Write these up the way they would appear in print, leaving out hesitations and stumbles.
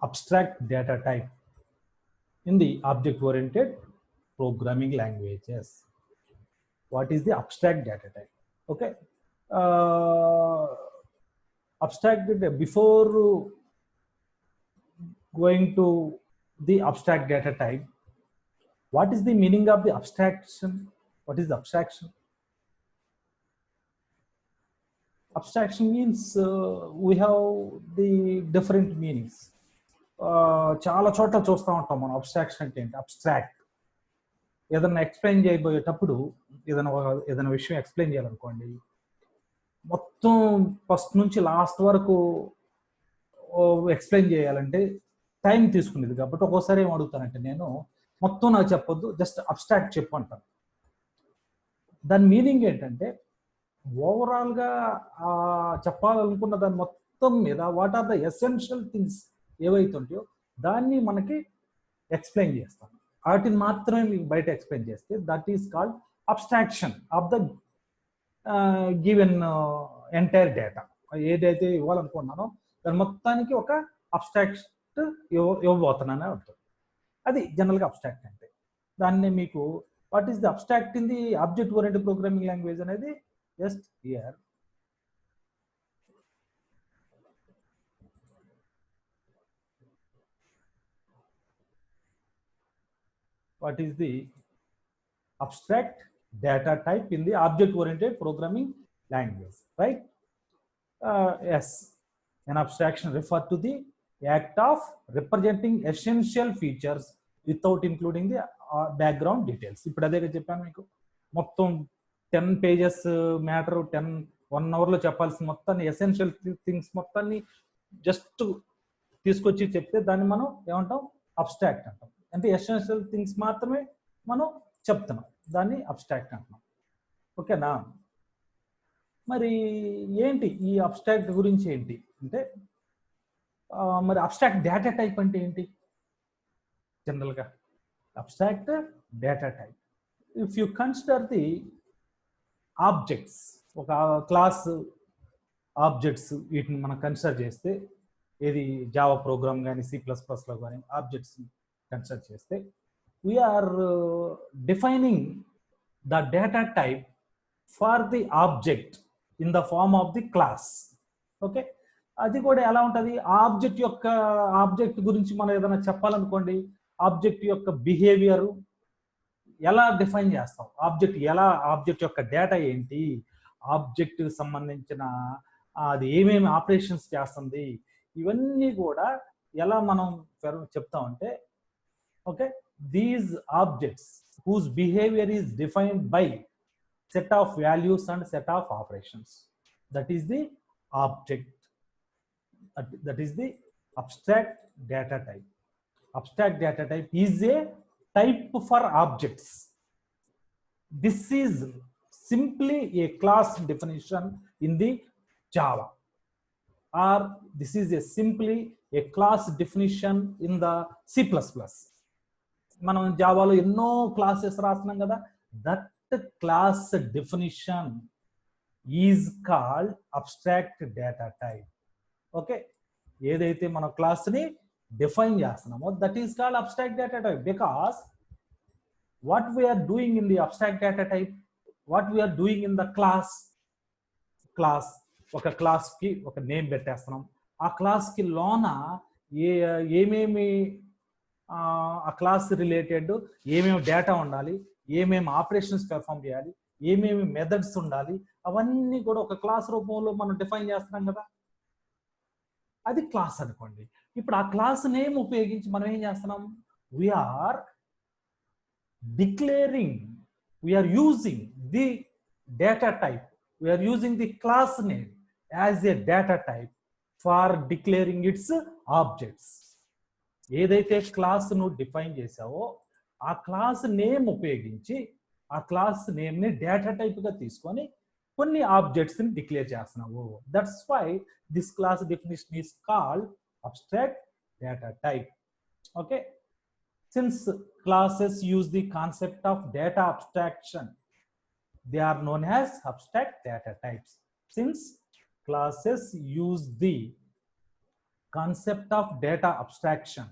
abstract data type in the object-oriented programming languages. What is the abstract data type? Okay. Abstract data, before going to the abstract data type, what is the meaning of the abstraction? What is the abstraction? Abstraction means we have the different meanings. చాలా చోట్ల చూస్తూ ఉంటాం మనం abstraction అంటే ఏంటి. Abstract ఏదైనా explain చేయబోయేటప్పుడు ఏదైనా విషయం ఎక్స్ప్లెయిన్ చేయాలనుకోండి, మొత్తం ఫస్ట్ నుంచి లాస్ట్ వరకు ఎక్స్ప్లెయిన్ చేయాలంటే టైం తీసుకునేది. కాబట్టి ఒక్కోసారి ఏం అడుగుతానంటే నేను మొత్తం నాకు చెప్పొద్దు, జస్ట్ అబ్స్ట్రాక్ట్ చెప్పు అంటాను. దాని మీనింగ్ ఏంటంటే ఓవరాల్గా చెప్పాలనుకున్న దాని మొత్తం మీద what are the essential things ఏవైతే ఉంటాయో దాన్ని మనకి ఎక్స్ప్లెయిన్ చేస్తాం. వాటిని మాత్రమే మీకు బయట ఎక్స్ప్లెయిన్ చేస్తే that is called abstraction of the given entire data. ఏదైతే ఇవ్వాలనుకున్నానో దాని మొత్తానికి ఒక అబ్స్ట్రాక్ట్ ఇవ్వబోతున్నానే అర్థం. అది జనరల్గా అబ్స్ట్రాక్ట్ అంటే. దాన్ని మీకు what is the abstract in the object oriented programming language అనేది just here. What is the abstract data type in the object-oriented programming language, right? Yes, an abstraction refers to the act of representing essential features without including the background details. ఇప్పుడు అదే చెప్పాను మీకు, మొత్తం 10 pages matter 1 hourలో చెప్పాల్సిన మొత్తాన్ని essential things మొత్తాన్ని just తీసుకొచ్చి చెప్తే దాన్ని మనం ఏమంటాం, అబ్స్ట్రాక్ట్ అంటాం. అంటే ఎసెన్షియల్ థింగ్స్ మాత్రమే మనం చెప్తున్నాం, దాన్ని అబ్స్ట్రాక్ట్ అంటున్నాం. ఓకేనా? మరి ఏంటి ఈ అబ్స్ట్రాక్ట్ గురించి ఏంటి అంటే, మరి అబ్స్ట్రాక్ట్ డేటా టైప్ అంటే ఏంటి? జనరల్గా abstract data type, if you consider the objects, ఒక క్లాస్ ఆబ్జెక్ట్స్, వీటిని మనం కన్సిడర్ చేస్తే, ఏది జావా ప్రోగ్రామ్ కానీ C++లో కానీ ఆబ్జెక్ట్స్ కన్సిడర్ చేస్తే, we are defining the data type for the object in the form of the class. Okay, అది కూడా ఎలా ఉంటుంది, ఆబ్జెక్ట్ గురించి మనం ఏదైనా చెప్పాలనుకోండి, ఆబ్జెక్ట్ యొక్క బిహేవియరు ఎలా డిఫైన్ చేస్తాం, ఆబ్జెక్ట్ యొక్క డేటా ఏంటి, ఆబ్జెక్ట్ సంబంధించిన అది ఏమేమి ఆపరేషన్స్ చేస్తుంది, ఇవన్నీ కూడా ఎలా మనం చెప్తామంటే, okay, these objects whose behaviour is defined by set of values and set of operations, that is the object, that is the abstract data type. Abstract data type is a type for objects. This is simply a class definition in the Java, or this is simply a class definition in the C++. మనం జావాలో ఎన్నో classes రాస్తున్నాం కదా, that class definition is called abstract data type. Okay, ఏదైతే మన క్లాస్ని define చేస్తున్నామో that is called abstract data type, because what we are doing in the abstract data type, what we are doing in the class, ఒక class కి ఒక name పెట్టేస్తున్నాం, ఆ class కి లోన ఏమేమి ఆ క్లాస్ రిలేటెడ్ ఏమేమి డేటా ఉండాలి, ఏమేమి ఆపరేషన్స్ పెర్ఫామ్ చేయాలి, ఏమేమి మెథడ్స్ ఉండాలి, అవన్నీ కూడా ఒక క్లాస్ రూపంలో మనం డిఫైన్ చేస్తున్నాం కదా, అది క్లాస్ అనుకోండి. ఇప్పుడు ఆ క్లాస్ నేమ్ ఉపయోగించి మనం ఏం చేస్తున్నాం, we are declaring, we are using the data type, we are using the class name as a data type for declaring its objects. ఏదైతే క్లాస్ను డిఫైన్ చేసావో ఆ క్లాస్ నేమ్ ఉపయోగించి ఆ క్లాస్ నేమ్ని డేటా టైప్గా తీసుకొని కొన్ని ఆబ్జెక్ట్స్ని డిక్లేర్ చేస్తున్నావు. That's why this class definition is called abstract data type. Okay, since classes use the concept of data abstraction, they are known as abstract data types. Since classes use the concept of data abstraction.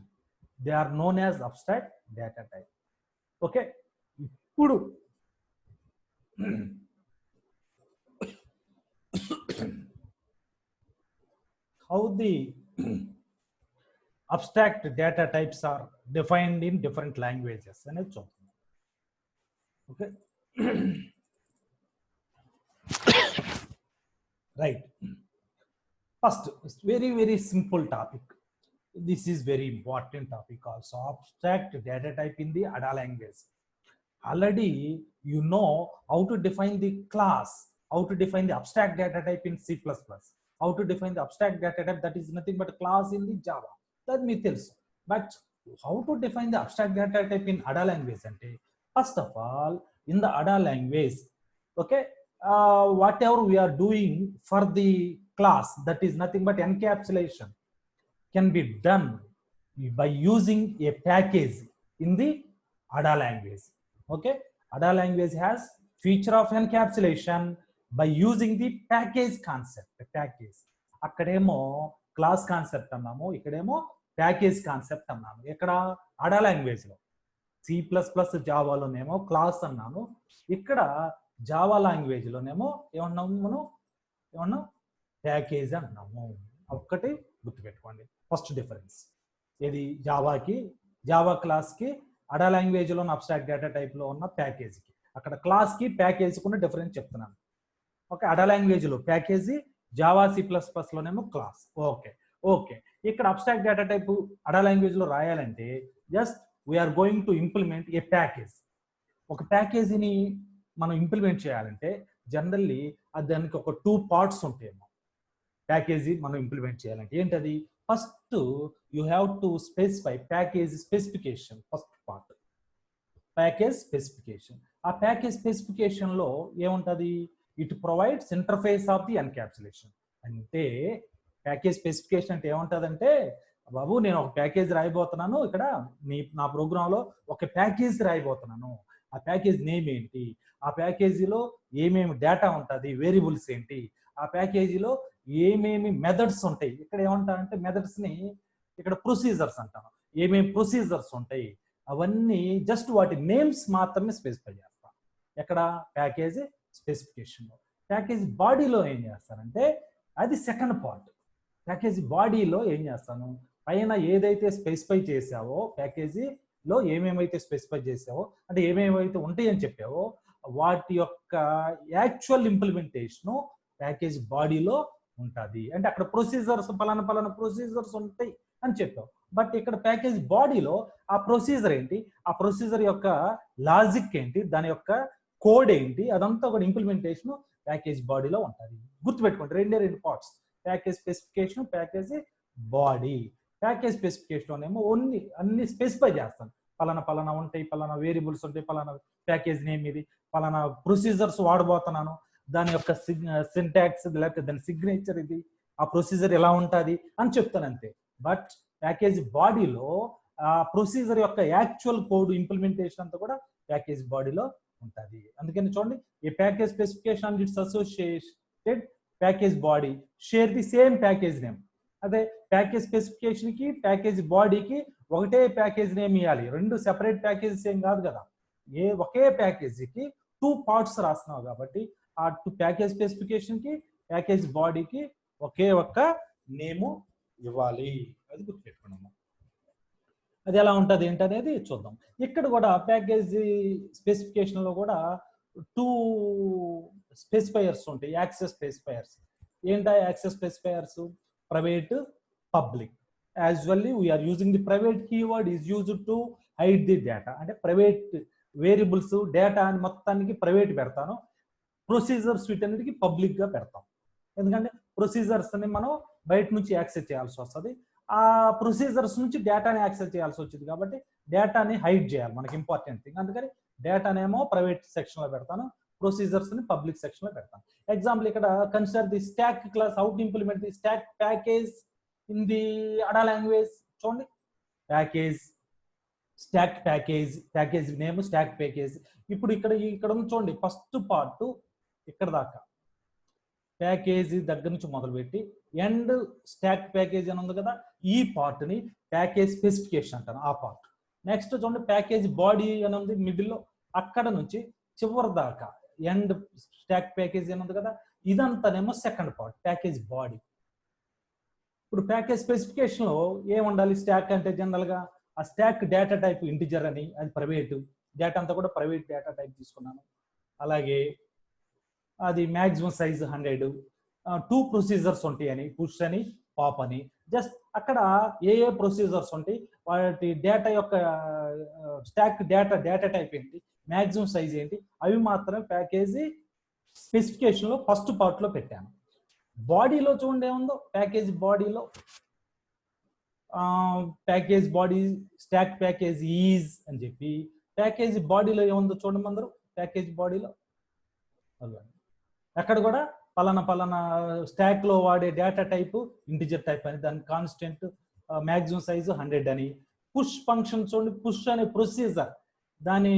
They are known as abstract data type. Okay. ఇప్పుడు how the abstract data types are defined in different languages అనేది చూద్దాం. Okay. Right. First, it's very simple topic. This is very important topic also. Abstract data type in the ADA language. Already you know how to define the class, how to define the abstract data type in C++, how to define the abstract data type that is nothing but a class in the Java. That me tells. But how to define the abstract data type in ADA language? First of all, in the ADA language, okay, whatever we are doing for the class, that is nothing but encapsulation, can be done by using a package in the ADA language. Okay, ADA language has feature of encapsulation by using the package concept. Package akkademo class concept annamo, ikkademo package concept annamo. Ikkada ADA language lo C++ Java lo nemo class annamo, ikkada Java language lo nemo ఏమన్నాము మనం ఏమన్నా package అన్నాము. ఒక్కటి గుర్తుపెట్టుకోండి. First difference ఇది జావాకి, Java క్లాస్కి, అడా లాంగ్వేజ్లో abstract data టైప్లో ఉన్న ప్యాకేజీకి. అక్కడ క్లాస్కి ప్యాకేజీకి ఉన్న డిఫరెన్స్ చెప్తున్నాను. ఓకే, అడా లాంగ్వేజ్లో ప్యాకేజీ, జావా C++లోనేమో క్లాస్. ఓకే ఓకే, ఇక్కడ అబ్స్ట్రాక్ట్ డేటా టైప్ అడా లాంగ్వేజ్లో రాయాలంటే just we are going to implement a package. ఒక ప్యాకేజీని మనం ఇంప్లిమెంట్ చేయాలంటే జనరల్లీ దానికి ఒక 2 parts ఉంటాయేమో. ప్యాకేజీ మనం ఇంప్లిమెంట్ చేయాలంటే ఏంటది? First you have to specify package specification. First part package specification. ఆ ప్యాకేజ్ స్పెసిఫికేషన్లో ఏముంటుంది? It provides interface of the encapsulation. అంటే ప్యాకేజ్ స్పెసిఫికేషన్ అంటే ఏముంటుందంటే, బాబు నేను ఒక ప్యాకేజ్ రాయబోతున్నాను, ఇక్కడ నా ప్రోగ్రాంలో ఒక ప్యాకేజ్ రాయబోతున్నాను. ఆ ప్యాకేజ్ నేమ్ ఏంటి, ఆ ప్యాకేజీలో ఏమేమి డేటా ఉంటుంది, వేరియబుల్స్ ఏంటి, ఆ ప్యాకేజీలో ఏమేమి మెథడ్స్ ఉంటాయి. ఇక్కడ ఏమంటారంటే మెథడ్స్ని ఇక్కడ ప్రొసీజర్స్ అంటాను. ఏమేమి ప్రొసీజర్స్ ఉంటాయి అవన్నీ జస్ట్ వాటి నేమ్స్ మాత్రమే స్పెసిఫై చేస్తాను. ఎక్కడ? ప్యాకేజ్ స్పెసిఫికేషన్లో. ప్యాకేజ్ బాడీలో ఏం చేస్తానంటే అది సెకండ్ పార్ట్. ప్యాకేజ్ బాడీలో ఏం చేస్తాను, పైన ఏదైతే స్పెసిఫై చేసావో ప్యాకేజీలో ఏమేమైతే స్పెసిఫై చేసావో అంటే ఏమేమైతే ఉంటాయని చెప్పావో వాటి యొక్క యాక్చువల్ ఇంప్లిమెంటేషను ప్యాకేజ్ బాడీలో ఉంటుంది. అంటే అక్కడ ప్రొసీజర్స్ పలానా ప్రొసీజర్స్ ఉంటాయి అని చెప్పావు. బట్ ఇక్కడ ప్యాకేజ్ బాడీలో ఆ ప్రొసీజర్ ఏంటి, ఆ ప్రొసీజర్ యొక్క లాజిక్ ఏంటి, దాని యొక్క కోడ్ ఏంటి, అదంతా ఒక ఇంప్లిమెంటేషన్ ప్యాకేజ్ బాడీలో ఉంటుంది. గుర్తుపెట్టుకోండి, రెండు parts, package specification, package body. ప్యాకేజ్ స్పెసిఫికేషన్లోనేమో అన్ని స్పెసిఫై చేస్తాను. పలానా ఉంటాయి, పలానా వేరియబుల్స్ ఉంటాయి, పలానా ప్యాకేజ్ నేమ్ ఇది, పలానా ప్రొసీజర్స్ వాడబోతున్నాను, దాని యొక్క సింటాక్స్ లేకపోతే దాని సిగ్నేచర్ ఇది, ఆ ప్రొసీజర్ ఎలా ఉంటుంది అని చెప్తాను అంతే. బట్ ప్యాకేజ్ బాడీలో ఆ ప్రొసీజర్ యొక్క యాక్చువల్ కోడ్ ఇంప్లిమెంటేషన్ అంతా కూడా ప్యాకేజ్ బాడీలో ఉంటుంది. అందుకని చూడండి, ఈ package specification and it's associated package body share the same package name. అదే ప్యాకేజ్ స్పెసిఫికేషన్కి ప్యాకేజ్ బాడీకి ఒకటే ప్యాకేజ్ నేమ్ ఇవ్వాలి, రెండు సెపరేట్ ప్యాకేజెస్ ఏం కాదు కదా. ఒకే ప్యాకేజీకి 2 parts రాస్తున్నావు కాబట్టి ఆ ప్యాకేజ్ స్పెసిఫికేషన్కి ప్యాకేజ్ బాడీకి ఒకే ఒక్క నేము ఇవ్వాలి. అది గుర్తుపెట్టుకున్నాము. అది ఎలా ఉంటుంది ఏంటనేది చూద్దాం. ఇక్కడ కూడా ప్యాకేజ్ స్పెసిఫికేషన్లో కూడా 2 స్పెసిఫైయర్స్ ఉంటాయి, యాక్సెస్ స్పెసిఫైయర్స్. ఏంటా access specifiers? Private, public. Usually we are using the private keyword is used to hide the data. అంటే ప్రైవేట్ వేరియబుల్స్ డేటా అని మొత్తానికి ప్రైవేట్ పెడతాను, ప్రొసీజర్స్ వీటన్నిటికీ పబ్లిక్గా పెడతాం. ఎందుకంటే ప్రొసీజర్స్ని మనం బయట నుంచి యాక్సెస్ చేయాల్సి వస్తుంది, ఆ ప్రొసీజర్స్ నుంచి డేటాని యాక్సెస్ చేయాల్సి వచ్చింది కాబట్టి డేటాని హైడ్ చేయాలి, మనకి ఇంపార్టెంట్ థింగ్. అందుకని డేటానేమో ప్రైవేట్ సెక్షన్లో పెడతాను, ప్రొసీజర్స్ని పబ్లిక్ సెక్షన్లో పెడతాను. ఎగ్జాంపుల్ ఇక్కడ consider the stock class, how to implement the stock package in the అడా లాంగ్వేజ్. చూడండి, package stock package name stock package. ఇప్పుడు ఇక్కడ ఉంది చూడండి, ఫస్ట్ పార్ట్ ఇక్కడ దాకా ప్యాకేజీ దగ్గర నుంచి మొదలుపెట్టి ఎండ్ స్టాక్ ప్యాకేజ్ అని ఉంది కదా, ఈ పార్ట్ని ప్యాకేజ్ స్పెసిఫికేషన్ అంటాను, ఆ పార్ట్. నెక్స్ట్ చూడండి ప్యాకేజ్ బాడీ అని ఉంది మిడిల్లో, అక్కడ నుంచి చివరి దాకా ఎండ్ స్టాక్ ప్యాకేజ్ అని ఉంది కదా, ఇదంతానేమో సెకండ్ పార్ట్ ప్యాకేజ్ బాడీ. ఇప్పుడు ప్యాకేజ్ స్పెసిఫికేషన్లో ఏముండాలి, స్టాక్ అంటే జనరల్గా ఆ స్టాక్ డేటా టైప్ ఇంటిజర్ అని, అది ప్రైవేటు డేటా అంతా కూడా ప్రైవేట్ డేటా టైప్ తీసుకున్నాను. అలాగే అది మ్యాక్సిమం సైజ్ 100, 2 ప్రొసీజర్స్ ఉంటాయి అని, పుష్ అని పాప్ అని. జస్ట్ అక్కడ ఏ ప్రొసీజర్స్ ఉంటాయి, వాటి డేటా యొక్క స్టాక్ డేటా టైప్ ఏంటి, మ్యాక్సిమం సైజ్ ఏంటి, అవి మాత్రమే ప్యాకేజీ స్పెసిఫికేషన్లో ఫస్ట్ పార్ట్లో పెట్టాను. బాడీలో చూడండి ఏముందో, ప్యాకేజ్ బాడీలో package body stock package is అని చెప్పి, ప్యాకేజ్ బాడీలో ఏముందో చూడండి అందరూ, ప్యాకేజ్ బాడీలో అక్కడ కూడా పలానా స్టాక్ లో వాడే డేటా టైప్ ఇంటిజర్ టైప్ అని, దాని కాన్స్టెంట్ మ్యాక్సిమం సైజు 100 అని. పుష్ ఫంక్షన్ చూడండి, పుష్ అనే ప్రొసీజర్, దాని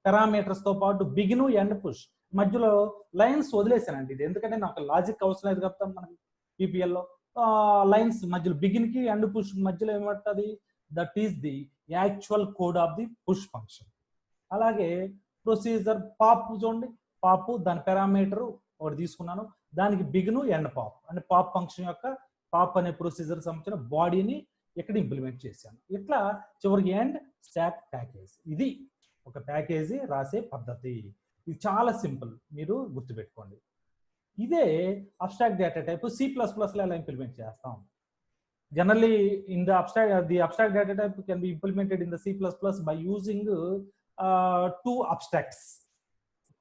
పారామీటర్స్ తో పాటు బిగిన్ ఎండ్ పుష్, మధ్యలో లైన్స్ వదిలేసానండి ఇది, ఎందుకంటే నాకు లాజిక్ అవసరం లేదు కదా మనకి పీపీఎల్లో. లైన్స్ మధ్యలో బిగిన్ కి ఎండ్ పుష్ మధ్యలో ఏమంటుంది, that is the actual code of the push function. అలాగే ప్రొసీజర్ పాప్ చూడండి, పాప్ దాని పారామీటర్ ఒకటి తీసుకున్నాను, దానికి బిగిన్ ఎండ్ పాప్ అంటే పాప్ ఫంక్షన్ యొక్క పాప్ అనే ప్రొసీజర్ సంబంధించిన బాడీని ఇక్కడ ఇంప్లిమెంట్ చేశాను. ఇట్లా చివరికి ఎండ్ స్టాక్ ప్యాకేజ్. ఇది ఒక ప్యాకేజీ రాసే పద్ధతి. ఇది చాలా సింపుల్, మీరు గుర్తుపెట్టుకోండి. ఇదే అబ్స్ట్రాక్ట్ డేటా టైప్ C++లో ఎలా ఇంప్లిమెంట్ చేస్తాం. Generally in the abstract data type can be implemented in the C++ by using 2 abstracts,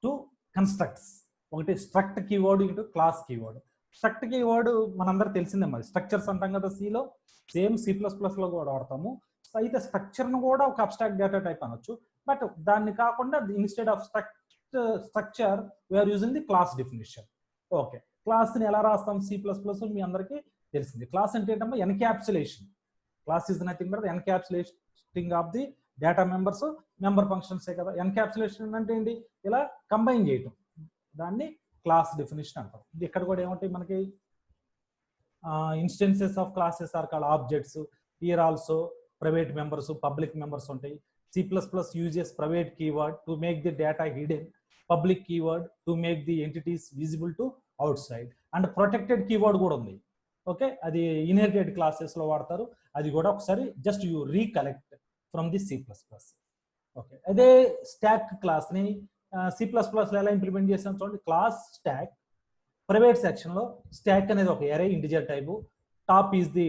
2 constructs. ఒకటి struct keyword, into class keyword. Struct keyword మనందరూ తెలిసిందే, మరి స్ట్రక్చర్స్ అంటాం కదా సిలో, సేమ్ C++లో కూడా వాడతాము. అయితే స్ట్రక్చర్ను కూడా ఒక అబ్స్ట్రాక్ట్ డేటా టైప్ అనొచ్చు, బట్ దాన్ని కాకుండా instead of structure we are using the class definition. Okay, క్లాస్ని ఎలా రాస్తాం C++ మీ అందరికీ తెలిసింది. క్లాస్ అంటే ఏంటమ్మా, encapsulation. Class is nothing but encapsulating of the data members, member ఫంక్షన్సే కదా. ఎన్క్యాప్సులేషన్ అంటే ఏంటి, ఇలా కంబైన్ చేయటం, దాన్ని క్లాస్ డెఫినిషన్ అంటాం. ఇక్కడ కూడా ఏమంటాయి మనకి, instances of classes are called objects. Here also private members, public members ఉంటాయి. C++ uses private keyword to make the data hidden, public keyword to make the entities visible to outside, and protected keyword కూడా ఉంది. Okay, అది inherited classes లో వాడతారు. అది కూడా ఒకసారి just you recollect from the C++. Okay, అదే stack class ని C++ లో ఎలా ఇంప్లిమెంట్ చేసాం చూడండి. క్లాస్ స్టాక్ ప్రైవేట్ సెక్షన్ లో స్టాక్ అనేది ఒక array integer type, top is the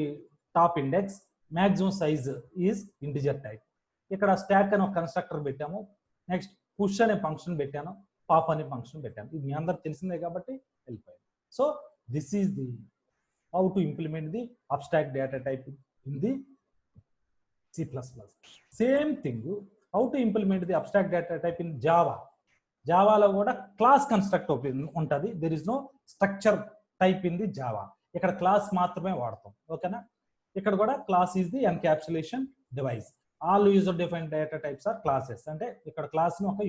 top index, maximum size is integer type. ఇక్కడ స్టాక్ అని ఒక కన్స్ట్రక్టర్ పెట్టాము, నెక్స్ట్ పుష్ అనే ఫంక్షన్ పెట్టాను, పాప్ అనే ఫంక్షన్ పెట్టాను. ఇది మీ అందరికి తెలిసిందే కాబట్టి వెళ్ళిపోయాను. So this is the how to implement the abstract data type in the C++. Same thing how to implement the abstract data type in Java. జావాలో కూడా క్లాస్ కన్స్ట్రక్ట్ ఉంటుంది. There is no structure type in the Java. ఇక్కడ class మాత్రమే వాడతాం. ఓకేనా, ఇక్కడ కూడా class is the encapsulation device. All user defined data types are classes, అంటే ఇక్కడ క్లాస్ ని ఒక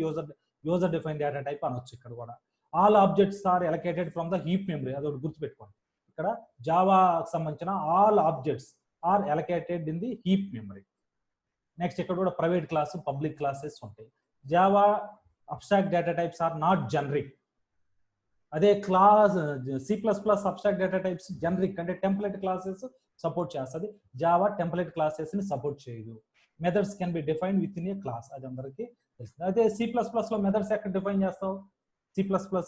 యూజర్ డిఫైన్డ్ డేటా టైప్ అనొచ్చు. ఇక్కడ కూడా all objects are allocated from the heap memory. అది ఒకటి గుర్తుపెట్టుకోండి. ఇక్కడ జావాకి సంబంధించిన all objects are allocated in the heap memory. Next ఇక్కడ కూడా ప్రైవేట్ క్లాస్, పబ్లిక్ క్లాసెస్ ఉంటాయి. Java abstract data types are not generic. అదే class C++ abstract data types generic, అంటే టెంప్లెట్ క్లాసెస్ సపోర్ట్ చేస్తుంది. జావా టెంప్లెట్ క్లాసెస్ ని support చేయదు. Methods can be defined within a class, అది అందరికీ తెలుస్తుంది. అయితే C++ లో మెథడ్స్ ఎక్కడ డిఫైన్ చేస్తావు, C++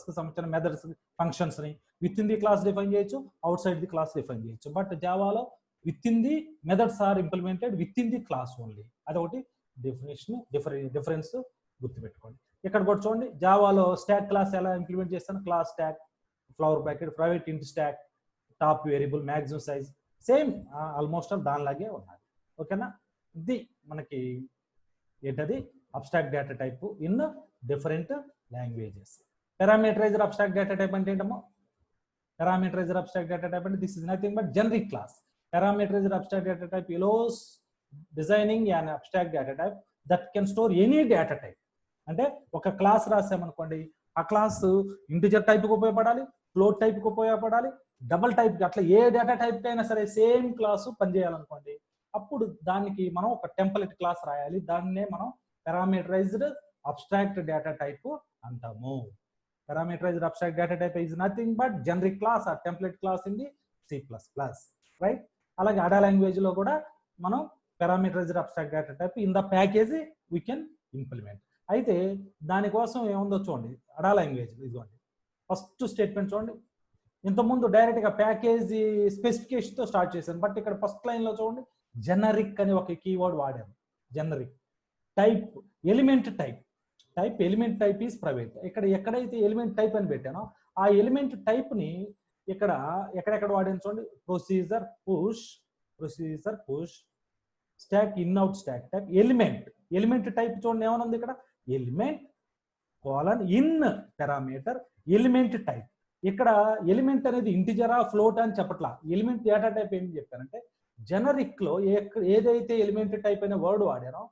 కి సంబంధించిన మెథడ్స్ ఫంక్షన్స్ ని within the class define చేయొచ్చు, outside the class define చేయొచ్చు. బట్ జావాలో within the methods are implemented within the class only. అదొకటి డెఫినేషన్, డిఫరెన్స్ గుర్తుపెట్టుకోండి. ఇక్కడ కూడా చూడండి, జావాలో స్టాక్ క్లాస్ ఎలా ఇంప్లిమెంట్ చేస్తాను. Class stack, flower bracket, private int stack, top variable, maximum size, same almost all దానిలాగే ఉన్నాయి. ఓకేనా, ఇది మనకి ఏంటది abstract data type in different languages. పారామీటరైజర్ abstract data type అంటే ఏంటమ్మో, పారామీటరైజర్ అబ్స్ట్రాక్ట్ డేటా టైప్ అంటే this is nothing but generic class. Parameterized abstract data type allows designing an abstract data type that can store any data type. అంటే ఒక class రాసామనుకోండి, ఆ class integer టైప్కి ఉపయోగపడాలి, float టైప్కి ఉపయోగపడాలి, double టైప్కి, అట్లా ఏ data టైప్కి అయినా సరే same class పనిచేయాలనుకోండి, అప్పుడు దానికి మనం ఒక టెంప్లెట్ క్లాస్ రాయాలి. దాన్నే మనం పారామీటరైజ్డ్ అబ్స్ట్రాక్ట్ డేటా టైప్ అంటాము. Parameterized abstract data type is nothing but generic class or template class in the C++, right? అలాగే అడా లాంగ్వేజ్ లో కూడా మనం parameterized abstract data type in the package we can implement. అయితే దానికోసం ఏముందో చూడండి, అడా లాంగ్వేజ్ ఇదిగోండి ఫస్ట్ స్టేట్మెంట్ చూడండి. ఇంతకుముందు డైరెక్ట్ గా ప్యాకేజ్ స్పెసిఫికేషన్ తో స్టార్ట్ చేశాను, బట్ ఇక్కడ ఫస్ట్ లైన్ లో చూడండి జెనరిక్ అని ఒక కీవర్డ్ వాడాను. Generic type, element type, type element type is private. ఇక్కడ ఎక్కడైతే ఎలిమెంట్ టైప్ అని పెట్టానో ఆ ఎలిమెంట్ టైప్ ని ఇక్కడ ఎక్కడెక్కడ వాడాను చూడండి. Procedure push stock in out stock type element type చూడండి ఏమనుంది ఇక్కడ, element colon in parameter element type. ఇక్కడ ఎలిమెంట్ అనేది ఇంటిజరా ఫ్లోట్ అని చెప్పట్లా, ఎలిమెంట్ డేటా టైప్ ఏం చెప్పారంటే జెనరిక్ లో ఏదైతే ఎలిమెంట్ టైప్ అనే వర్డ్ వాడానో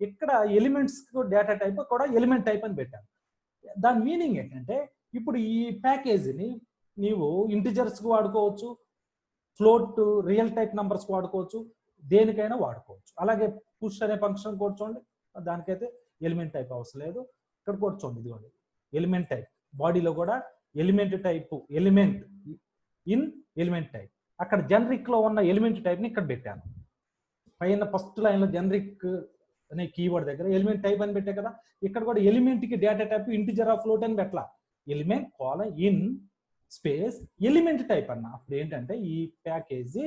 ఇక్కడ ఎలిమెంట్స్ డేటా టైప్ కూడా ఎలిమెంట్ టైప్ అని పెట్టాను. దాని మీనింగ్ ఏంటంటే ఇప్పుడు ఈ ప్యాకేజీని నీవు ఇంటిజర్స్ కు వాడుకోవచ్చు, ఫ్లోట్ రియల్ టైప్ నంబర్స్ కు వాడుకోవచ్చు, దేనికైనా వాడుకోవచ్చు. అలాగే పుష్ అనే ఫంక్షన్ కూడా చూడండి, దానికైతే ఎలిమెంట్ టైప్ అవసరం లేదు. ఇక్కడ కూడా చూడండి ఇదిగోండి ఎలిమెంట్ టైప్, బాడీలో కూడా element type, element in element type. అక్కడ జనరిక్ లో ఉన్న ఎలిమెంట్ టైప్ ని ఇక్కడ పెట్టాను. పైన ఫస్ట్ లైన్ లో జనరిక్ అనే కీవర్డ్ దగ్గర ఎలిమెంట్ టైప్ అని పెట్టే కదా, ఇక్కడ కూడా ఎలిమెంట్ కి data type integer of float అని పెట్టాల, element colon in space element type అన్న. అప్పుడు ఏంటంటే ఈ ప్యాకేజీ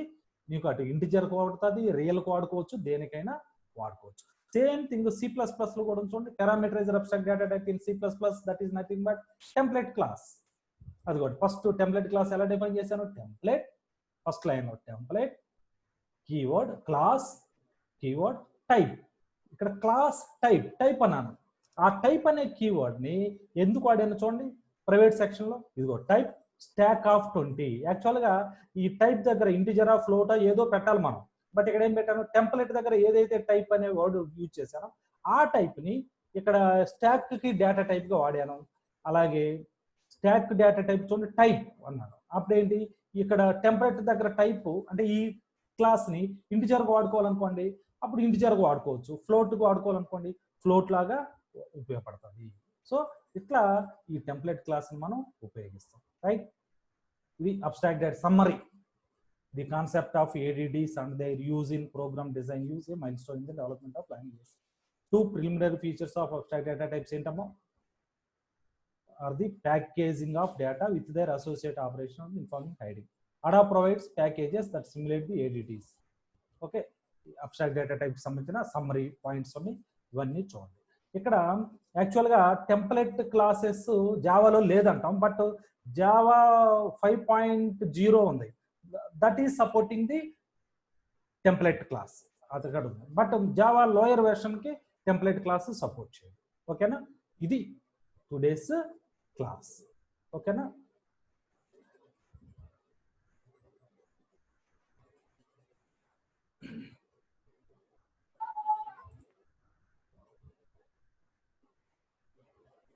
నీకు అటు ఇంటిజర్ కు వాడుతుంది, రియల్ కు వాడుకోవచ్చు, దేనికైనా వాడుకోవచ్చు. సేమ్ థింగ్ C++ లో కూడా చూడండి, parameterised abstract data type in C++, that is nothing but template class. అది కూడా ఫస్ట్ టెంప్లెట్ క్లాస్ ఎలా డిఫైన్ చేశాను, టెంప్లెట్ ఫస్ట్ లైన్ లో template keyword class keyword type. ఇక్కడ క్లాస్ టైప్ అన్నాను. ఆ టైప్ అనే కీవర్డ్ ని ఎందుకు వాడాను చూడండి, ప్రైవేట్ సెక్షన్ లో ఇదిగో టైప్ స్టాక్ ఆఫ్ 20. యాక్చువల్ గా ఈ టైప్ దగ్గర ఇంటిజరా ఫ్లోటా ఏదో పెట్టాలి మనం, బట్ ఇక్కడ ఏం పెట్టాను, టెంప్లెట్ దగ్గర ఏదైతే టైప్ అనే వర్డ్ యూజ్ చేశానో ఆ టైప్ ని ఇక్కడ స్టాక్ కి డేటా టైప్ గా వాడాను. అలాగే స్టాక్ డేటా టైప్ చూడండి టైప్ అన్నాను. అప్పుడేంటి ఇక్కడ టెంప్లెట్ దగ్గర టైప్ అంటే ఈ క్లాస్ ని ఇంటిజర్ కు వాడుకోవాలనుకోండి, అప్పుడు ఇంటిజర్ కు వాడుకోవచ్చు, ఫ్లోట్ కు వాడుకోవాలనుకోండి ఫ్లోట్ లాగా ఉపయోగపడుతుంది. సో ఇట్లా ఈ టెంప్లెట్ క్లాస్ ని మనం ఉపయోగిస్తాం, రైట్. ఇది abstract data summary, the concept of ADDs and their use in program design use a milestone in the development of language. Two preliminary features of abstract data types ఏంటమ్మో are the packaging of data with their associated operation of informing hiding. ADA provides packages that simulate the ADDs. Okay, abstract data type సంబంధించిన summary points అని ఇవన్నీ చూడండి. ఇక్కడ యాక్చువల్గా template classes జావాలో లేదంటాం, but Java 5.0 ఉంది, that is supporting the template class అక్కడ ఉంది. But Java lower version కి టెంప్లెట్ క్లాస్ సపోర్ట్ చేయాలి. ఓకేనా, ఇది టుడేస్ క్లాస్. ఓకేనా.